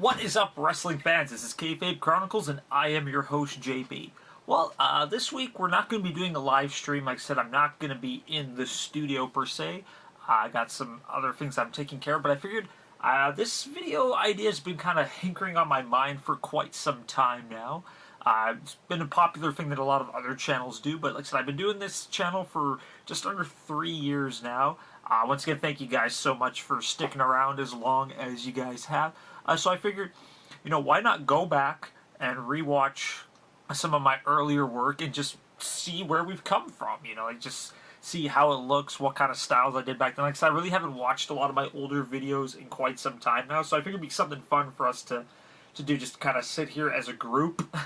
What is up, wrestling fans? This is Kayfabe Chronicles, and I am your host, JB. Well, this week we're not going to be doing a live stream. Like I said, I'm not going to be in the studio per se. I got some other things I'm taking care of, but I figured this video idea has been kind of hankering on my mind for quite some time now. It's been a popular thing that a lot of other channels do, but like I said, I've been doing this channel for just under 3 years now. Once again, thank you guys so much for sticking around as long as you guys have. So I figured, why not go back and rewatch some of my earlier work and just see where we've come from, like just see how it looks, what kind of styles I did back then. Like I said, I really haven't watched a lot of my older videos in quite some time now, so I figured it'd be something fun for us to do, just kind of sit here as a group,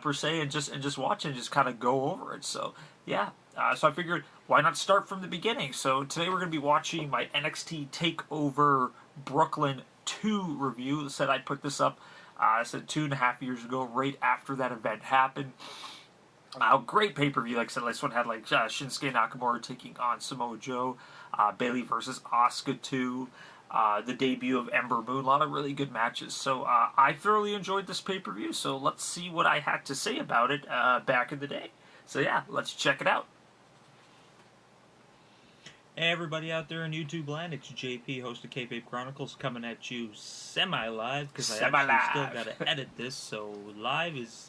per se, and just watch and just kind of go over it. So, yeah. So I figured, why not start from the beginning? So today we're going to be watching my NXT TakeOver Brooklyn 2 review. Said I put this up, I said 2.5 years ago, right after that event happened. Great pay-per-view. Like I said, this one had like Shinsuke Nakamura taking on Samoa Joe, Bayley versus Asuka 2, the debut of Ember Moon. A lot of really good matches. So I thoroughly enjoyed this pay-per-view. So let's see what I had to say about it back in the day. So yeah, let's check it out. Hey everybody out there in YouTube land, it's JP, host of Kayfabe Chronicles, coming at you semi-live, because I actually still got to edit this, so live is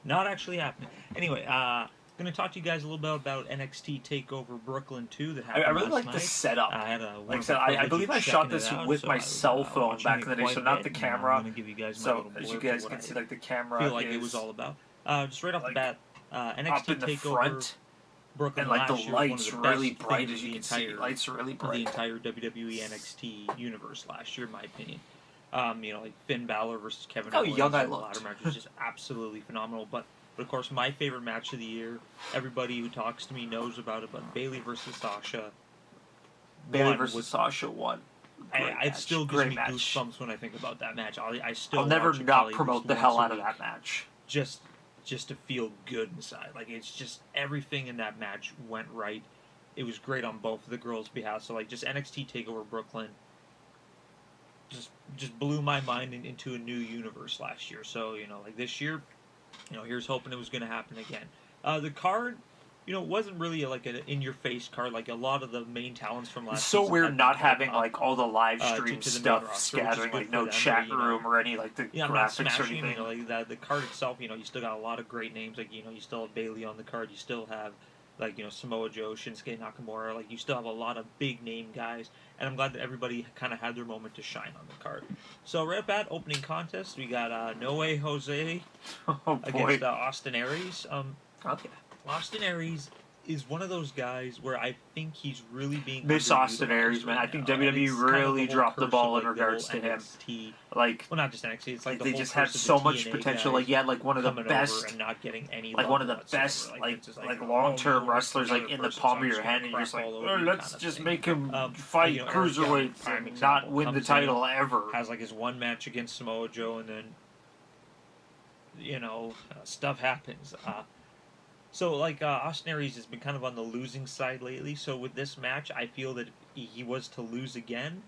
not actually happening. Anyway, going to talk to you guys a little bit about NXT TakeOver Brooklyn 2 that happened I really last like the setup. Like I said, I believe I shot this with my cell phone back in the day, so not the camera. I'm going to give you guys my so little as you guys can see, like the camera feel like it was all about. Just right off the bat, NXT up in the TakeOver front. Brooklyn And like the last year lights was one of the really best bright, things as you in can see. Lights are really bright. The entire WWE NXT universe last year, in my opinion. Like Finn Balor versus Kevin Owens. How young I The looked. ladder match was just absolutely phenomenal. But of course, my favorite match of the year, everybody who talks to me knows about it, but Bayley versus Sasha. Bayley versus Sasha won. It still gives me goosebumps when I think about that match. I'll never not promote the hell out of that match. Just to feel good inside. Like, it's just everything in that match went right. It was great on both of the girls' behalf. So, like, just NXT TakeOver Brooklyn just blew my mind into a new universe last year. So, like this year, here's hoping it was going to happen again. The card, wasn't really like an in-your-face card. Like a lot of the main talents from last season. It's so weird not having like all the live stream stuff scattering, like no chat room or any like the graphics or anything. Like the card itself, you still got a lot of great names. Like you still have Bayley on the card. You still have like Samoa Joe, Shinsuke Nakamura. Like you still have a lot of big name guys. And I'm glad that everybody kind of had their moment to shine on the card. So right up at opening contest, we got No Way Jose against Austin Aries. Okay. Austin Aries is one of those guys where I think he's really being Miss Austin Aries, man. I think WWE really dropped the ball in regards to him. Like, well, not just NXT. It's like they just had so much potential. Like, yeah, like one of the best, and not getting any, like one of the best, like long-term wrestlers, like in the palm of your hand, and you're just like, let's just make him fight cruiserweights and not win the title ever. Has like his one match against Samoa Joe, and then stuff happens. So, like, Austin Aries has been kind of on the losing side lately, so with this match, I feel that if he was to lose again,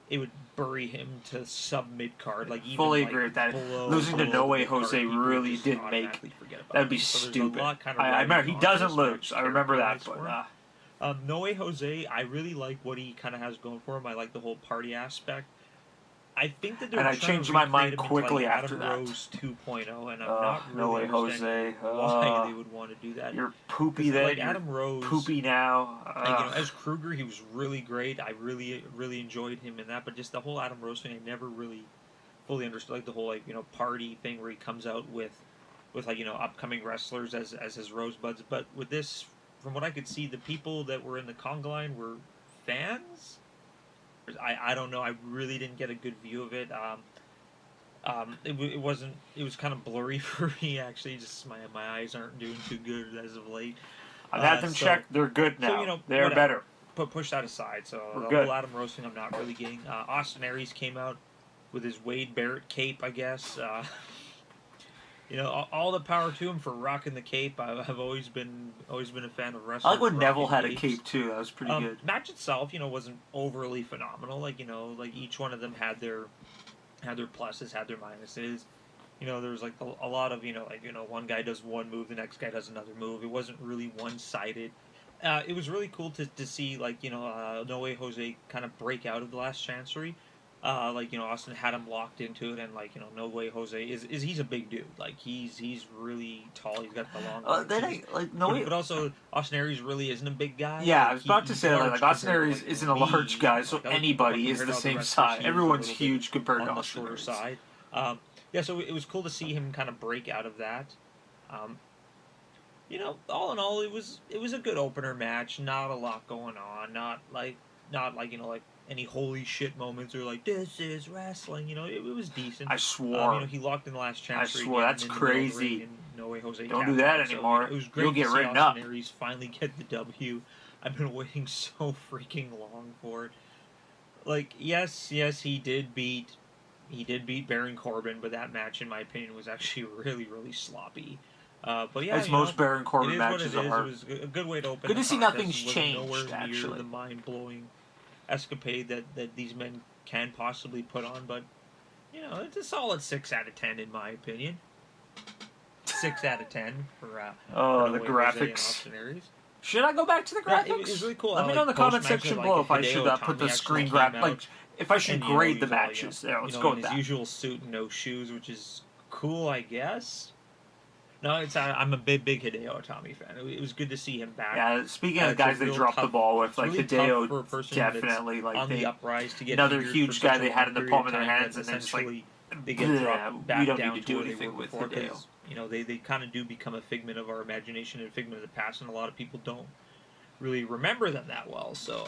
it would bury him to sub-mid-card. Like, even, fully agree with that. Losing to No Way Jose really did make... That would be stupid. I remember, he doesn't lose. I remember that, but... No Way Jose, I really like what he kind of has going for him. I like the whole party aspect. I think that they're I changed my mind quickly like after Adam that. Rose 2.0, and I'm not really No Way Jose. why they would want to do that. You're poopy then. Like Adam Rose, poopy now. Like, as Kruger, he was really great. I really enjoyed him in that. But just the whole Adam Rose thing, I never really fully understood. Like the whole party thing where he comes out with like upcoming wrestlers as his rosebuds. But with this, from what I could see, the people that were in the conga line were fans. I don't know. I really didn't get a good view of it. It wasn't. It was kind of blurry for me actually. Just my eyes aren't doing too good as of late. I've had them checked. They're good now. So, they're better. But push that aside. So the whole Adam Rose thing, I'm not really getting. Austin Aries came out with his Wade Barrett cape, I guess. All the power to him for rocking the cape. I've always been a fan of wrestling. I like when Neville had a cape too. That was pretty good. Match itself, wasn't overly phenomenal. Like each one of them had their had their pluses, had their minuses. You know, there was like a lot of, one guy does one move, the next guy does another move. It wasn't really one-sided. It was really cool to see, No Way Jose kind of break out of the last Chancery. Austin had him locked into it, and, No Way Jose is he's a big dude. Like, he's really tall. He's got the long arms. But also, Austin Aries really isn't a big guy. Yeah, I was about to say, Austin Aries isn't a large guy, so anybody is the same size. Everyone's huge compared to Austin Aries. Side. Yeah, so it was cool to see him kind of break out of that. All in all, it was a good opener match. Not a lot going on. Not like any holy shit moments or this is wrestling. It was decent. I swore. He locked in the last chance. I swore. That's crazy. No Way Jose. Don't do that anymore. So it was great. You'll get to see written Austin up. Aries finally get the W. I've been waiting so freaking long for it. Yes, he did beat Baron Corbin, but that match, in my opinion, was actually really, really sloppy. But yeah, as most Baron Corbin matches are. It was a good way to open. Good to see nothing's changed. Nowhere actually, near the mind-blowing escapade that these men can possibly put on, but it's a solid 6 out of 10 in my opinion. 6 out of 10 for the graphics. Should I go back to the graphics? It was really cool. Let me know in the comment section below if I should put the screen grab, if I should grade the matches. Let's go with that. His usual suit and no shoes, which is cool, I guess. No, I'm a big Hideo Itami fan. It was good to see him back. Yeah, speaking of guys they dropped the ball with, really Hideo definitely on the uprise to get another huge guy they had in the palm of their hands, and then essentially they get dropped back down to where they were with before. Hideo. They kind of do become a figment of our imagination and a figment of the past, and a lot of people don't really remember them that well. So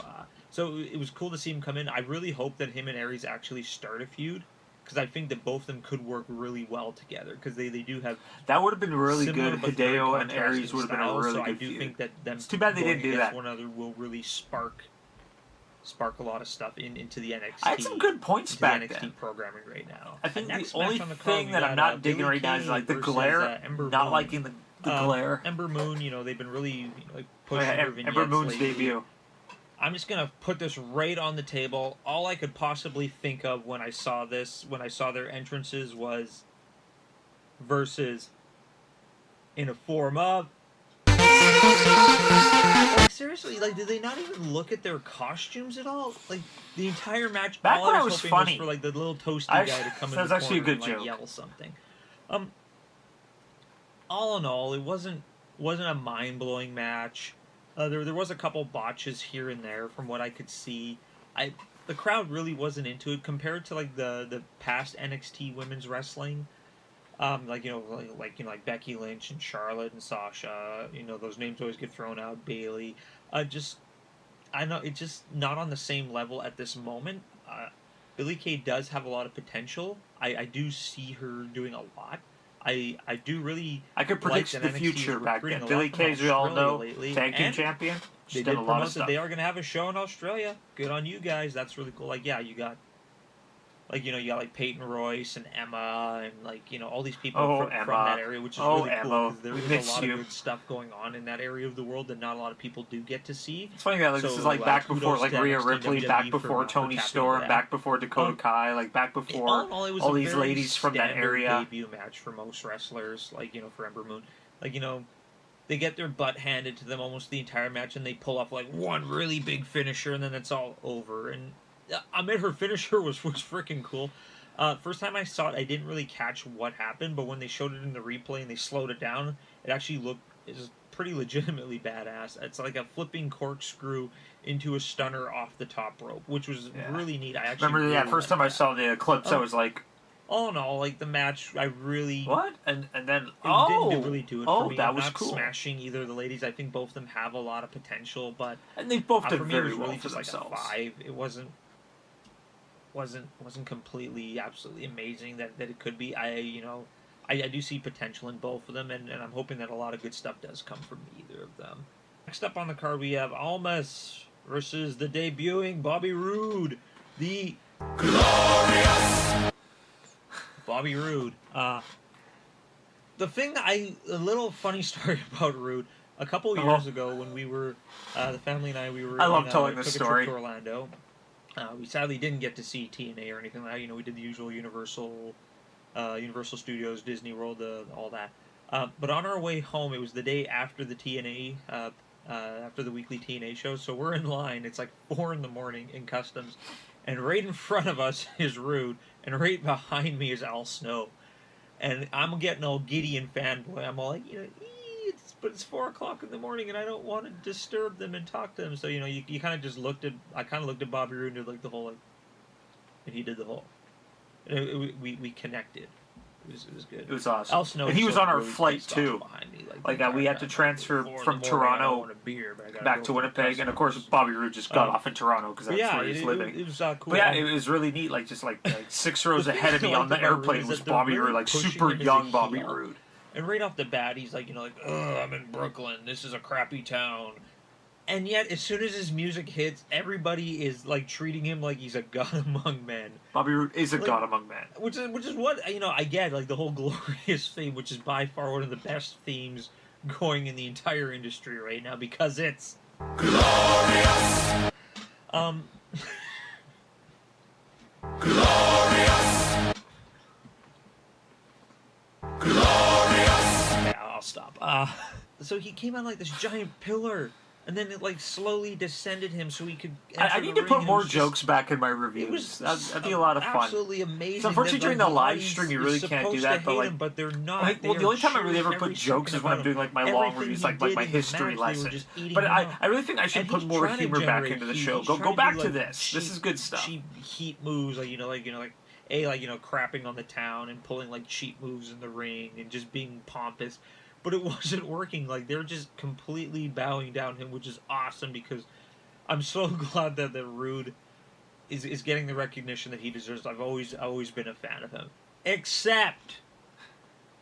it was cool to see him come in. I really hope that him and Aries actually start a feud, because I think that both of them could work really well together, because they do have that would have been really good. Hideo and Aries would have been a really good feud. I do think that them it's too bad they didn't do that. One another will really spark a lot of stuff into the NXT. I had some good points back NXT then. Programming right now. I think the only thing that I'm not digging right now is the glare. Not liking the glare. Ember Moon, they've been really pushing her vignettes Ember Moon's lately. debut. I'm just gonna put this right on the table. All I could possibly think of when I saw their entrances was versus in a form of. Seriously, did they not even look at their costumes at all? The entire match. Back when I was hoping funny, was for the little toasty guy to come in the actually a corner good and joke. Yell something. All in all, it wasn't a mind blowing match. There was a couple botches here and there from what I could see. The crowd really wasn't into it compared to the past NXT women's wrestling. Like Becky Lynch and Charlotte and Sasha. Those names always get thrown out. Bayley. I know it's just not on the same level at this moment. Billie Kay does have a lot of potential. I do see her doing a lot. I do really. I could predict the future back then. Billie Kay, as we all know, tag team champion. She's done a lot of stuff. They are going to have a show in Australia. Good on you guys. That's really cool. You got. You got Peyton Royce and Emma and all these people from that area, which is really cool because there is a lot of good stuff going on in that area of the world that not a lot of people do get to see. It's funny that this is back before Rhea Ripley, back before Toni Storm, back before Dakota Kai, back before all these ladies from that area. Debut match for most wrestlers, for Ember Moon, they get their butt handed to them almost the entire match, and they pull off one really big finisher, and then it's all over. And I mean, her finisher was freaking cool. First time I saw it, I didn't really catch what happened, but when they showed it in the replay and they slowed it down, it actually is pretty legitimately badass. It's like a flipping corkscrew into a stunner off the top rope, which was really neat. I actually remember, first time I saw the clips, I was like, all in all, the match, I really and then didn't really do it for me. That was not cool. Smashing either of the ladies. I think both of them have a lot of potential, but and they both did for me, very it was well really for just themselves. A 5. It wasn't completely absolutely amazing that it could be. I do see potential in both of them, and I'm hoping that a lot of good stuff does come from either of them. Next up on the card, we have Almas versus the debuting Bobby Roode, the glorious Bobby Roode. The thing a little funny story about Roode. A couple years ago, when we were the family and I, we were. I love telling this story. To Orlando. We sadly didn't get to see TNA or anything like that. You know, we did the usual Universal Studios, Disney World, all that. But on our way home, it was the day after the TNA, after the weekly TNA show. So we're in line. It's like 4 in the morning in customs, and right in front of us is Rude, and right behind me is Al Snow. And I'm getting all giddy and fanboy. I'm all like, but it's 4 o'clock in the morning, and I don't want to disturb them and talk to them. So you kind of just looked at. I kind of looked at Bobby Roode and did like the whole like, and he did the whole. We connected. It was good. It was awesome. Al Snow and he was on our really flight too. Behind me, We had to transfer from Toronto back to Winnipeg, and of course Bobby Roode just got off in Toronto because that's where he's living. It was cool. But yeah, it was really neat. Like 6 rows ahead of me on the airplane was Bobby Roode, like super young Bobby Roode. And right off the bat, he's like, I'm in Brooklyn. This is a crappy town. And yet, as soon as his music hits, everybody is like treating him like he's a god among men. Bobby Roode is a god among men. Which is what I get, like the whole glorious theme, which is by far one of the best themes going in the entire industry right now because it's glorious. Glorious. Yeah, I'll stop. So he came out like this giant pillar. And then it like slowly descended him so he could. I need to put more jokes back in my reviews. That'd be a lot of fun. Absolutely amazing. So unfortunately, during the live stream, you really can't do that. But they're not. The only time I really ever put jokes is when I'm doing like my long reviews, like my history lesson. But I really think I should put more humor back into the show. Go back to this. This is good stuff. Cheap heat moves, crapping on the town and pulling like cheap moves in the ring and just being pompous. But it wasn't working. Like, they're just completely bowing down him, which is awesome because I'm so glad that the Rude is getting the recognition that he deserves. I've always been a fan of him. Except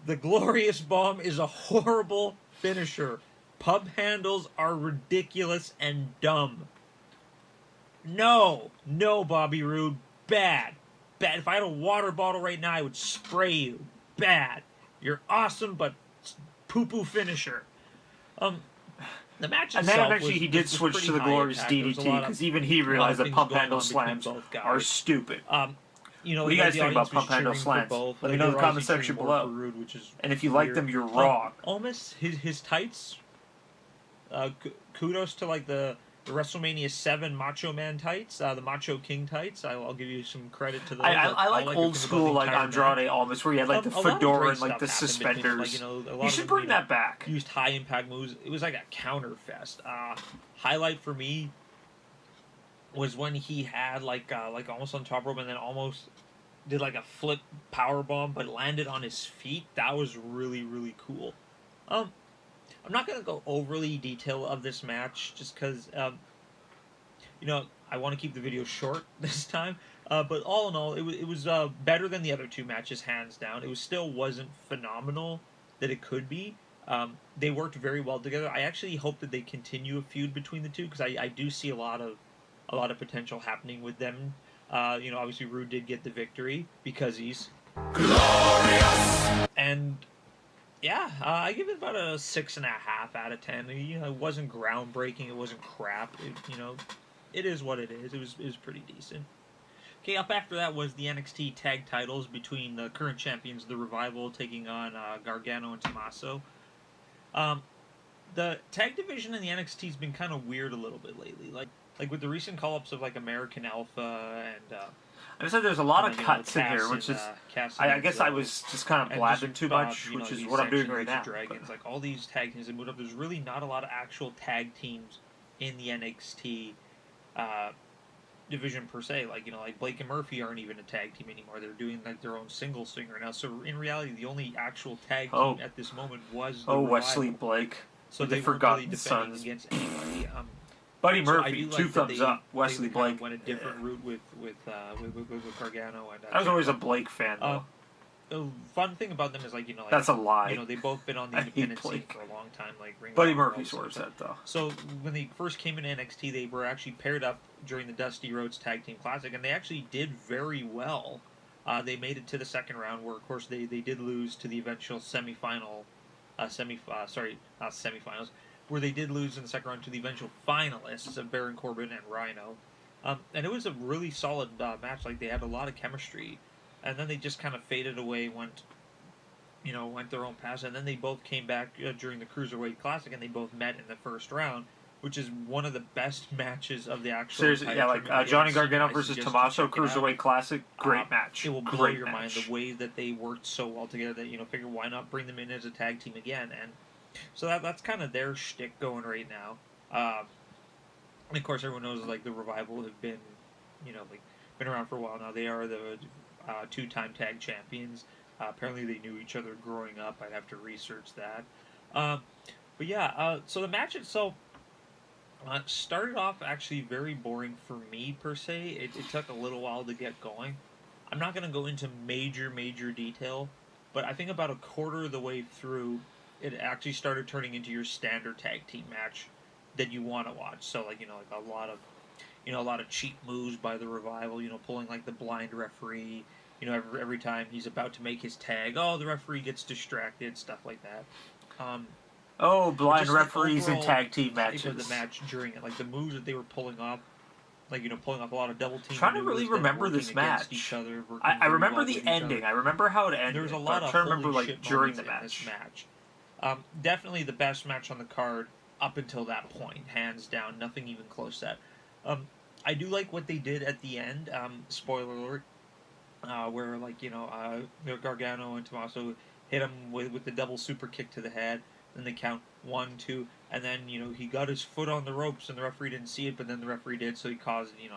the Glorious Bomb is a horrible finisher. Pub handles are ridiculous and dumb. No, Bobby Roode. Bad. If I had a water bottle right now, I would spray you. Bad. You're awesome, but poo-poo finisher. The match itself and then eventually he did switch to the glorious DDT because even he realized that pump handle slams are stupid. What do you guys think about pump handle slams? Let me know in the comment section below. And if you like them, you're wrong. Almost his tights. Kudos to like the WrestleMania 7 Macho Man tights, the Macho King tights. I'll give you some credit to those. I like old school like Andrade almost, where you had like the fedora and like the suspenders. You should bring that back. Used high impact moves. It was like a counter fest. Highlight for me was when he had like almost on top rope and then almost did like a flip power bomb but landed on his feet. That was really, really cool. I'm not going to go overly detail of this match just because, I want to keep the video short this time. But all in all, it was better than the other two matches, hands down. It still wasn't phenomenal that it could be. They worked very well together. I actually hope that they continue a feud between the two because I do see a lot of potential happening with them. Obviously Rude did get the victory because he's glorious. And yeah, I give it about a 6.5 out of 10. It wasn't groundbreaking. It wasn't crap. It is what it is. It was pretty decent. Okay, up after that was the NXT tag titles between the current champions, the Revival, taking on Gargano and Tommaso. The tag division in the NXT has been kind of weird a little bit lately. Like with the recent call-ups of like American Alpha and. I just said there's a lot of cuts in here, which is. I guess I was just kind of blabbing too much, which is what I'm doing right now. Dragons, like all these tag teams that moved up. There's really not a lot of actual tag teams in the NXT division per se. Like Blake and Murphy aren't even a tag team anymore. They're doing like their own single singer now. So in reality, the only actual tag team at this moment was the Revival. Wesley Blake. So they forgot really Sons against anybody. Buddy Murphy, so 2 thumbs up. Wesley Blake went a different route with Gargano and. I was always a Blake fan though. The fun thing about them is that's a lie. They've both been on the independent scene for a long time. Buddy Murphy swerves that though. So when they first came in NXT, they were actually paired up during the Dusty Rhodes Tag Team Classic, and they actually did very well. They made it to the second round, where of course they did lose to the eventual semifinals, where they did lose in the second round to the eventual finalists of Baron Corbin and Rhino. And it was a really solid match. Like, they had a lot of chemistry, and then they just kind of faded away, went their own path, and then they both came back during the Cruiserweight Classic, and they both met in the first round, which is one of the best matches of the actual. Seriously, yeah, like Johnny Gargano versus Tommaso Cruiserweight Classic, great match. It will blow your mind the way that they worked so well together. That figure why not bring them in as a tag team again, and so that's kind of their shtick going right now. And of course, everyone knows like the Revival have been, been around for a while now. They are the two-time tag champions. Apparently, they knew each other growing up. I'd have to research that. But yeah, so the match itself started off actually very boring for me, per se. It took a little while to get going. I'm not going to go into major detail, but I think about a quarter of the way through, it actually started turning into your standard tag team match that you want to watch. So, like a lot of cheap moves by the Revival, pulling like the blind referee. Every time he's about to make his tag, the referee gets distracted, stuff like that. Blind referees in tag team matches. The match during it, like the moves that they were pulling off, pulling off a lot of double team. Trying to really remember this match. Each other, I remember the ending. I remember how it ended. There was a lot of remember like during the match. Definitely the best match on the card up until that point, hands down. Nothing even close to that. I do like what they did at the end. Spoiler alert. Where Gargano and Tommaso hit him with the double super kick to the head. Then they count 1, 2, and then he got his foot on the ropes and the referee didn't see it, but then the referee did, so he caused it.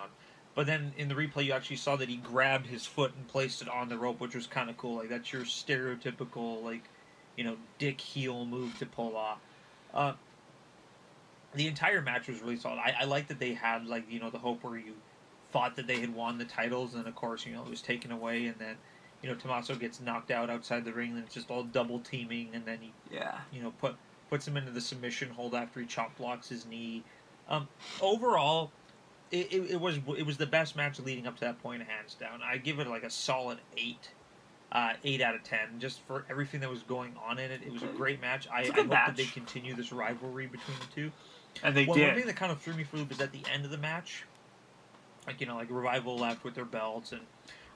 But then in the replay, you actually saw that he grabbed his foot and placed it on the rope, which was kind of cool. Like that's your stereotypical dick heel move to pull off. The entire match was really solid. I like that they had the hope where you thought that they had won the titles, and of course, it was taken away, and then, Tommaso gets knocked out outside the ring, and it's just all double teaming, and then he, puts him into the submission hold after he chop blocks his knee. Overall, it was the best match leading up to that point, hands down. I give it like a solid 8 out of 10, just for everything that was going on in it. It was a great match. I hope that they continue this rivalry between the two. And they did. One thing that kind of threw me for a loop is at the end of the match. Revival left with their belts, and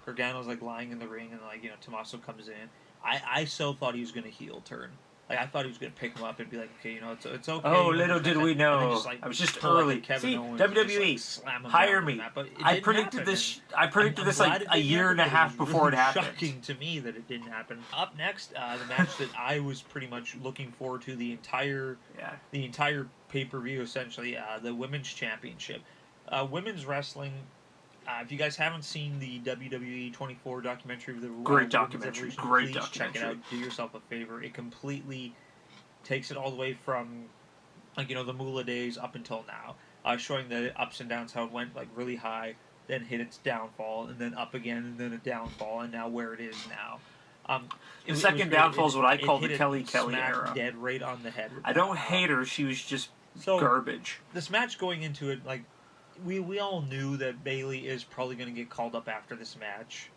Gargano's lying in the ring, and Tommaso comes in. I so thought he was going to heel turn. I thought he was going to pick him up and be like, okay, it's okay. Oh, little did we know. I was just early. See, WWE, hire me. I predicted this. I predicted this a year and a half before it happened. Shocking to me that it didn't happen. Up next, the match that I was pretty much looking forward to the entire pay-per-view, essentially, the Women's Championship. Women's wrestling. If you guys haven't seen the WWE 24 documentary of the great documentary, please check it out. Do yourself a favor. It completely takes it all the way from the Moolah days up until now, showing the ups and downs, how it went really high, then hit its downfall, and then up again, and then a downfall, and now where it is now. The second downfall is what I call the Kelly era. Dead right on the head. I don't hate her. She was just garbage. This match going into it, we all knew that Bayley is probably going to get called up after this match.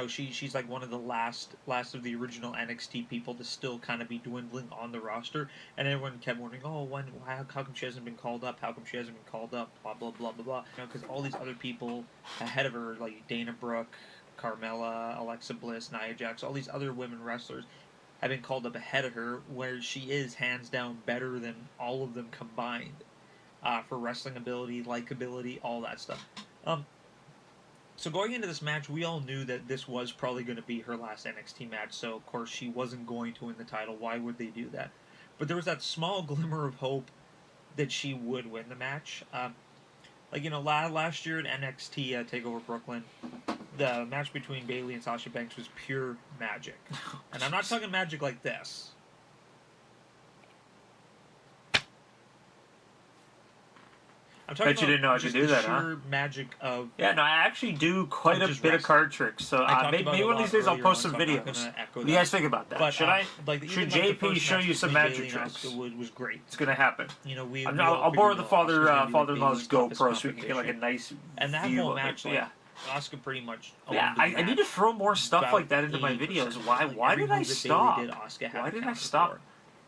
She's one of the last of the original NXT people to still kind of be dwindling on the roster, and everyone kept wondering, how come she hasn't been called up? How come she hasn't been called up? Blah blah blah blah blah. Because all these other people ahead of her, like Dana Brooke, Carmella, Alexa Bliss, Nia Jax, all these other women wrestlers have been called up ahead of her, where she is hands down better than all of them combined. For wrestling ability, likability, all that stuff. So going into this match, we all knew that this was probably going to be her last NXT match, so of course she wasn't going to win the title. Why would they do that? But there was that small glimmer of hope that she would win the match. Last year at NXT TakeOver Brooklyn, the match between Bayley and Sasha Banks was pure magic. And I'm not talking magic like this. I'm talking Bet you didn't know I could do that, huh? Magic of... Yeah, no, I actually do quite a bit of card tricks, so maybe one of these days I'll post some videos. What do you guys think about that? But, should JP show you some magic tricks? Was great. It's gonna happen. I'll borrow the father-in-law's GoPro so we can get a nice and that view whole of match, it. Asuka pretty much... I need to throw more stuff like that into my videos. Why did I stop? Why did I stop?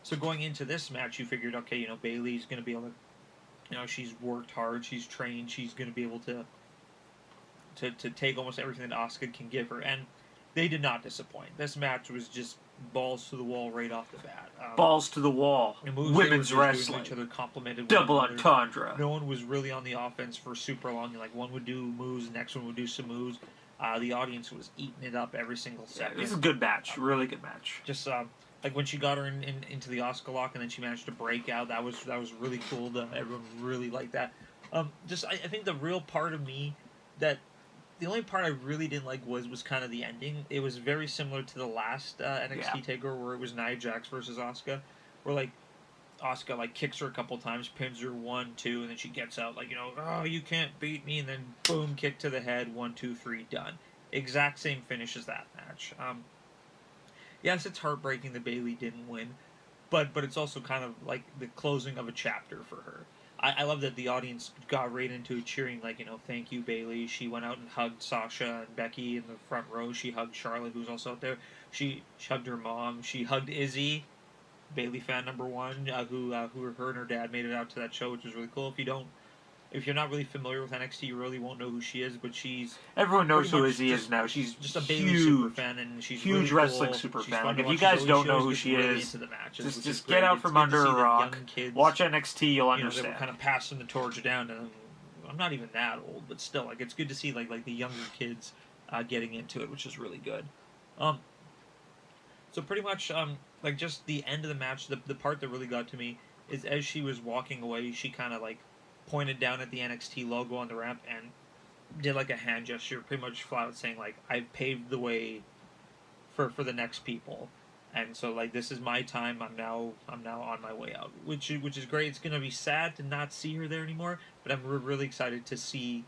So going into this match, you figured, okay, Bayley's going to be able to You know, she's worked hard, she's trained, she's going to be able to take almost everything that Asuka can give her, and they did not disappoint. This match was just balls to the wall right off the bat. Balls to the wall. Women's wrestling. Each other complimented Double entendre. No one was really on the offense for super long. Like, one would do moves, the next one would do some moves. The audience was eating it up every single second. It was a good match. Really good match. Just like when she got her into the Asuka lock and then she managed to break out. That was really cool. Everyone really liked that. I think the real part of me that the only part I really didn't like was kind of the ending. It was very similar to the last NXT TakeOver where it was Nia Jax versus Asuka, where like Asuka like kicks her a couple times, pins her 1, 2, and then she gets out like, you know, oh, you can't beat me, and then boom, kick to the head, 1, 2, 3, done. Exact same finish as that match. Yes, it's heartbreaking that Bayley didn't win, but it's also kind of like the closing of a chapter for her. I love that the audience got right into it, cheering, like, you know, thank you, Bayley. She went out and hugged Sasha and Becky in the front row. She hugged Charlotte, who's also out there. She hugged her mom. She hugged Izzy, Bayley fan number 1, who her and her dad made it out to that show, which was really cool. If you're not really familiar with NXT, you really won't know who she is, but everyone knows who Izzy is now. She's just a Bayley super fan, and she's huge really wrestling cool. super She's fan. fun Like, to if you watch. guys don't know who gets she really is, into the matches, just get out from under a rock. Watch NXT, you'll understand. They were kind of passing the torch down, and I'm not even that old, but still, like, it's good to see like the younger kids getting into it, which is really good. So pretty much, like, just the end of the match, the part that really got to me is as she was walking away, she kind of like pointed down at the NXT logo on the ramp and did like a hand gesture, pretty much flat out saying like, I've paved the way for the next people, and so like, this is my time. I'm now on my way out, which is great. It's gonna be sad to not see her there anymore, but I'm really excited to see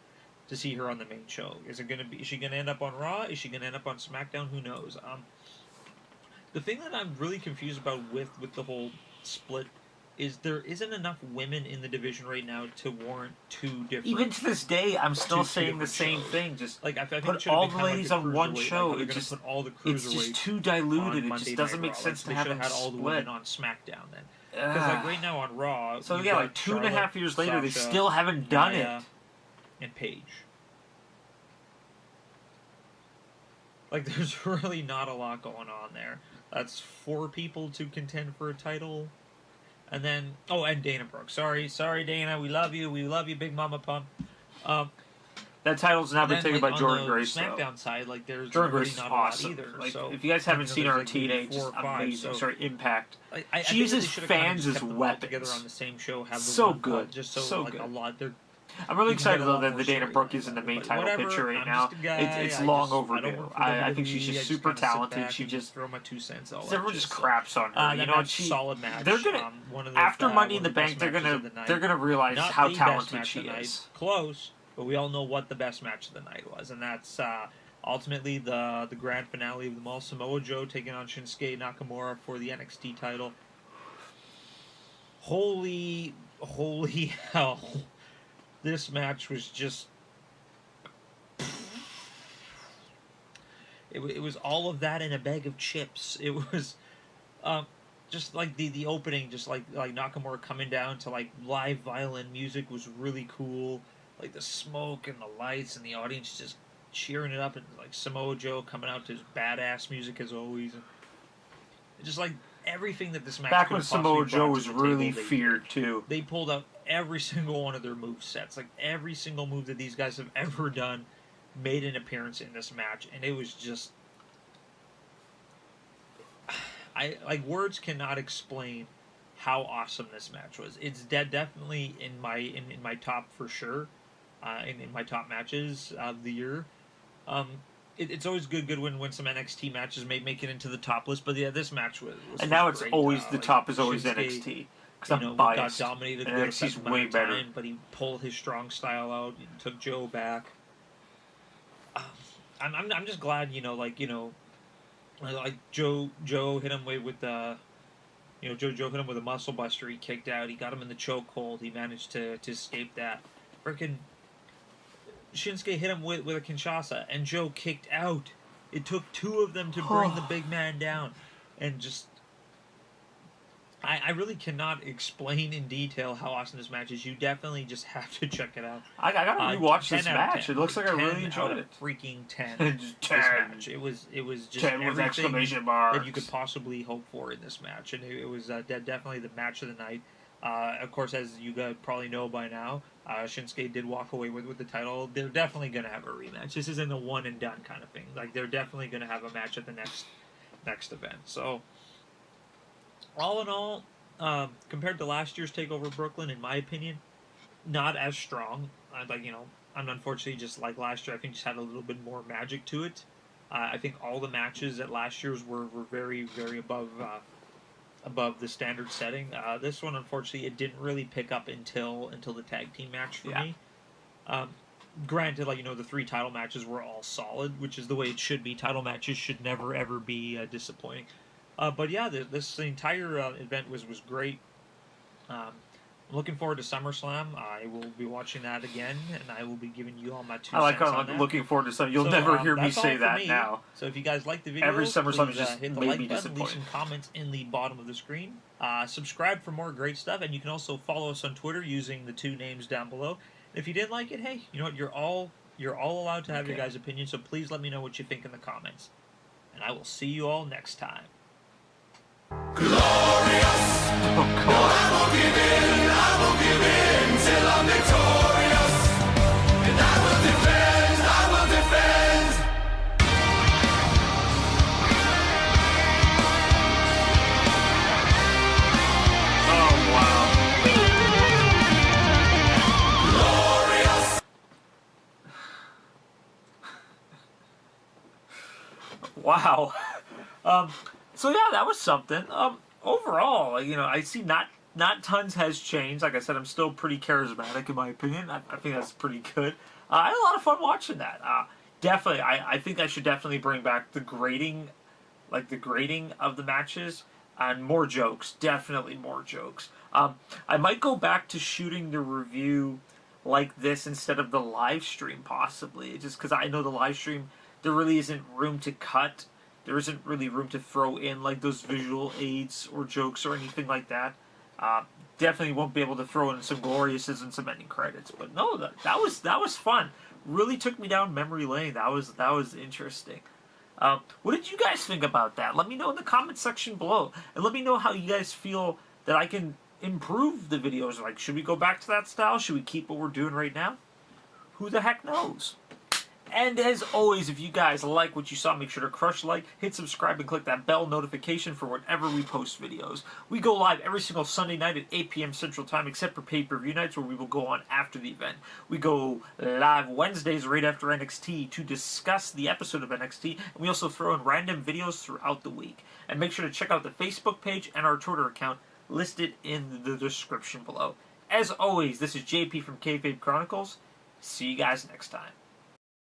her on the main show. Is she gonna end up on Raw? Is she gonna end up on SmackDown? Who knows? The thing that I'm really confused about with the whole split is there isn't enough women in the division right now to warrant 2 different. Even to this day, I'm still saying the same thing. Just like, I think put all the ladies on one show. Like, it's put all the it's just too diluted. It just doesn't make sense to have them had all the split. women on SmackDown then. Because like right now on Raw, so yeah, like 2.5 years later, they still haven't done it. And Paige. Like, there's really not a lot going on there. That's 4 people to contend for a title. And then, and Dana Brooke. Sorry, Dana. We love you, Big Mama Pump. That title's now been taken by Jordan Grace. On the SmackDown side, like, there's Jordan really Grace not awesome. a lot either. Like, so, if you guys haven't seen her on like TNA, just amazing. Sorry, Impact. She uses fans as weapons. Together on the same show, have so good, just so like good. A lot. I'm really excited though that the Dana Brooke is in the main title picture right now. It's long overdue. I think she's just super talented. She just throw my 2 cents. Everyone just craps on her. You know what? Solid match. They're gonna after Money in the Bank. They're gonna realize how talented she is. Close, but we all know what the best match of the night was, and that's ultimately the grand finale of them all. Samoa Joe taking on Shinsuke Nakamura for the NXT title. Holy hell. This match was just... It was all of that in a bag of chips. It was just like the opening, just like Nakamura coming down to like live violin music was really cool. Like the smoke and the lights and the audience just cheering it up, and like Samoa Joe coming out to his badass music as always. And just like everything that this match back when Samoa Joe was really feared too. They pulled out every single one of their move sets. Like every single move that these guys have ever done made an appearance in this match, and it was just words cannot explain how awesome this match was. It's definitely in my top for sure, in my top matches of the year. It's always good when some NXT matches make it into the top list, but yeah, this match was and now it's great. always the top is always Shinsuke, NXT. Because I'm biased. Got dominated. NXT's way better. But he pulled his strong style out and took Joe back. I'm just glad, like Joe hit him with the, Joe hit him with a muscle buster. He kicked out. He got him in the chokehold. He managed to escape that. Freaking Shinsuke hit him with a Kinshasa, and Joe kicked out. It took 2 of them to bring the big man down, and just I really cannot explain in detail how awesome this match is. You definitely just have to check it out. I gotta rewatch this 10 out of match. 10. It looks like I 10 really enjoyed out it. of freaking 10. Just This 10. match. It was just 10 with everything exclamation marks. that you could possibly hope for in this match, and it was definitely the match of the night. Of course, as you guys probably know by now, Shinsuke did walk away with the title. They're definitely going to have a rematch. This isn't a one and done kind of thing. Like, they're definitely going to have a match at the next event. So, all in all, compared to last year's TakeOver Brooklyn, in my opinion, not as strong. I'm unfortunately just like last year. I think just had a little bit more magic to it. I think all the matches at last year's were very, very above the standard setting. This one, unfortunately, it didn't really pick up until the tag team match for me. Granted, the 3 title matches were all solid, which is the way it should be. Title matches should never ever be disappointing. But yeah, this entire event was great. I'm looking forward to SummerSlam. I will be watching that again, and I will be giving you all my 2 cents on that. Looking forward to something. You'll never hear me say that now. So if you guys like the video, every SummerSlam please just hit the made like me button, leave disappointed. some comments in the bottom of the screen. Subscribe for more great stuff, and you can also follow us on Twitter using the 2 names down below. If you didn't like it, hey, you know what? You're all allowed to have your guys' opinion, so please let me know what you think in the comments. And I will see you all next time. Glorious! Oh, no, I won't give in till I'm victorious. And I will defend. Oh, wow. Glorious! Wow. So yeah, that was something. Overall, I see not tons has changed. Like I said, I'm still pretty charismatic in my opinion. I think that's pretty good. I had a lot of fun watching that. Definitely, I think I should definitely bring back the grading of the matches and more jokes. Definitely more jokes. I might go back to shooting the review like this instead of the live stream, possibly. Just because I know the live stream, there really isn't room to cut. There isn't really room to throw in like those visual aids or jokes or anything like that. Definitely won't be able to throw in some gloriouses and some ending credits. But no, that was fun. Really took me down memory lane. That was interesting. What did you guys think about that? Let me know in the comment section below, and let me know how you guys feel that I can improve the videos. Like, should we go back to that style? Should we keep what we're doing right now? Who the heck knows? And as always, if you guys like what you saw, make sure to crush like, hit subscribe, and click that bell notification for whenever we post videos. We go live every single Sunday night at 8 p.m. Central Time, except for pay-per-view nights where we will go on after the event. We go live Wednesdays right after NXT to discuss the episode of NXT, and we also throw in random videos throughout the week. And make sure to check out the Facebook page and our Twitter account listed in the description below. As always, this is JP from Kayfabe Chronicles. See you guys next time.